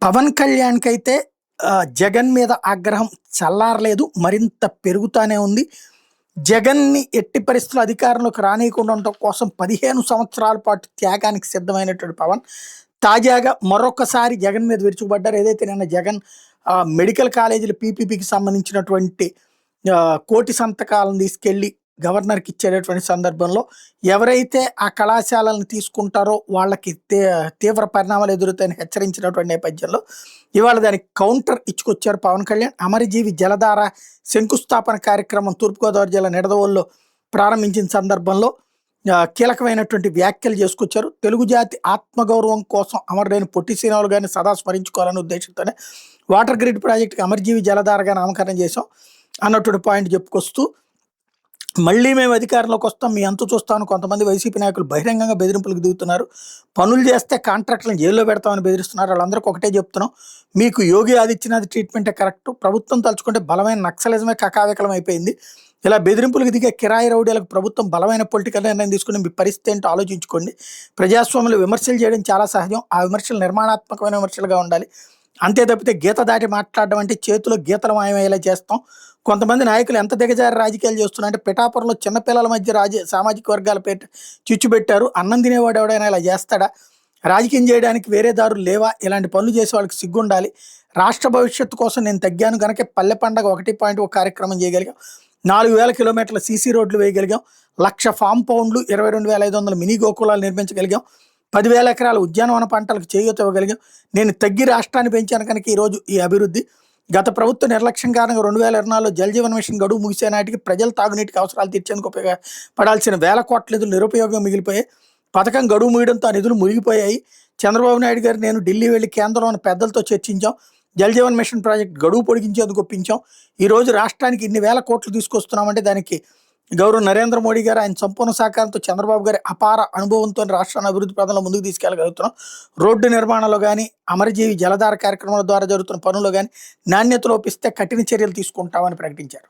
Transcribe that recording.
పవన్ కళ్యాణ్‌కైతే జగన్ మీద ఆగ్రహం చల్లారలేదు. మరింత పెరుగుతానే ఉంది. జగన్‌ని ఎట్టి పరిస్థితుల్లో అధికారంలోకి రానీయకుండా ఉండటం కోసం 15 సంవత్సరాల పాటు త్యాగానికి సిద్ధమైనటువంటి పవన్, తాజాగా మరొకసారి జగన్ మీద విరుచుకుపడ్డారు. ఏదైతే నిన్న జగన్ మెడికల్ కాలేజీల పీపీపీకి సంబంధించినటువంటి కోటి సంతకాలను తీసుకెళ్ళి గవర్నర్‌కి ఇచ్చేటటువంటి సందర్భంలో ఎవరైతే ఆ కళాశాలను తీసుకుంటారో వాళ్ళకి తీవ్ర పరిణామాలు ఎదురుతాయని హెచ్చరించినటువంటి నేపథ్యంలో ఇవాళ దానికి కౌంటర్ ఇచ్చుకొచ్చారు పవన్ కళ్యాణ్. అమరజీవి జలధార శంకుస్థాపన కార్యక్రమం తూర్పుగోదావరి జిల్లా నిడదవోలులో ప్రారంభించిన సందర్భంలో కీలకమైనటువంటి వ్యాఖ్యలు చేసుకొచ్చారు. తెలుగు జాతి ఆత్మగౌరవం కోసం అమరుడైన పొట్టి శ్రీరాములు గారిని సదా స్మరించుకోవాలనే ఉద్దేశంతోనే వాటర్ గ్రిడ్ ప్రాజెక్టుకి అమరజీవి జలధారగా నామకరణం చేశాం అన్నటువంటి పాయింట్ చెప్పుకొస్తూ, మళ్ళీ మేము అధికారంలోకి వస్తాం, మీ అంతు చూస్తామని కొంతమంది వైసీపీ నాయకులు బహిరంగంగా బెదిరింపులకు దిగుతున్నారు. పనులు చేస్తే కాంట్రాక్టులను జైల్లో పెడతామని బెదిరిస్తున్నారు. వాళ్ళందరికీ ఒకటే చెప్తున్నాం, మీకు యోగి ఆదిత్యనాథ్ ట్రీట్మెంటే కరెక్ట్. ప్రభుత్వం తలుచుకుంటే బలమైన నక్సలిజమే కకావికలం అయిపోయింది. ఇలా బెదిరింపులకు దిగే కిరాయి రౌడీలకు ప్రభుత్వం బలమైన పొలిటికల్ నిర్ణయం తీసుకుని మీ పరిస్థితి ఏంటో ఆలోచించుకోండి. ప్రజాస్వామ్యంలో విమర్శలు చేయడం చాలా సహజం. ఆ విమర్శలు నిర్మాణాత్మకమైన విమర్శలుగా ఉండాలి. అంతే తప్పితే గీత దాటి మాట్లాడడం అంటే చేతిలో గీతలు మాయమయ్యేలా చేస్తాం. కొంతమంది నాయకులు ఎంత దిగజారి రాజకీయాలు చేస్తున్నారంటే పిఠాపురంలో చిన్నపిల్లల మధ్య సామాజిక వర్గాల పేట చిచ్చు పెట్టారు. అన్నం తినేవాడు ఎవడైనా ఇలా చేస్తాడా? రాజకీయం చేయడానికి వేరే దారులు లేవా? ఇలాంటి పనులు చేసే వాళ్ళకి సిగ్గుండాలి. రాష్ట్ర భవిష్యత్తు కోసం నేను తగ్గాను కనుక పల్లె పండగ 1.1 కార్యక్రమం చేయగలిగాం. 4000 కిలోమీటర్ల సీసీ రోడ్లు వేయగలిగాం. 1,00,000 ఫామ్ పౌండ్లు, 22,500 మినీ గోకులాలు నిర్మించగలిగాం. 10,000 ఎకరాల ఉద్యానవన పంటలకు చేయూత ఇవ్వగలిగాం. నేను తగ్గి రాష్ట్రాన్ని పెంచాను కనుక ఈరోజు ఈ అభివృద్ధి. గత ప్రభుత్వ నిర్లక్ష్యం కారణంగా 2024లో జల్ జీవన్ మిషన్ గడువు ముగిసే నాటికి ప్రజల తాగునీటికి అవసరాలు తీర్చేందుకు ఉపయోగపడాల్సిన వేల కోట్ల నిధులు నిరుపయోగం మిగిలిపోయాయి. పథకం గడువు ముగియడంతో ఆ నిధులు మునిగిపోయాయి. చంద్రబాబు నాయుడు గారు నేను ఢిల్లీ వెళ్ళి కేంద్రంలోని పెద్దలతో చర్చించాం. జల్ జీవన్ మిషన్ ప్రాజెక్ట్ గడువు పొడిగించేందుకు ఒప్పించాం. ఈరోజు రాష్ట్రానికి ఇన్ని వేల కోట్లు తీసుకొస్తున్నామంటే దానికి గౌరవ నరేంద్ర మోడీ గారు, ఆయన సంపూర్ణ సహకారంతో చంద్రబాబు గారి అపార అనుభవంతో రాష్ట్రాన్ని అభివృద్ధి పదంలో ముందుకు తీసుకెళ్ళగలుగుతున్నాం. రోడ్డు నిర్మాణంలో కానీ, అమరజీవి జలధార కార్యక్రమాల ద్వారా జరుగుతున్న పనుల్లో కానీ నాణ్యత లోపిస్తే కఠిన చర్యలు తీసుకుంటామని ప్రకటించారు.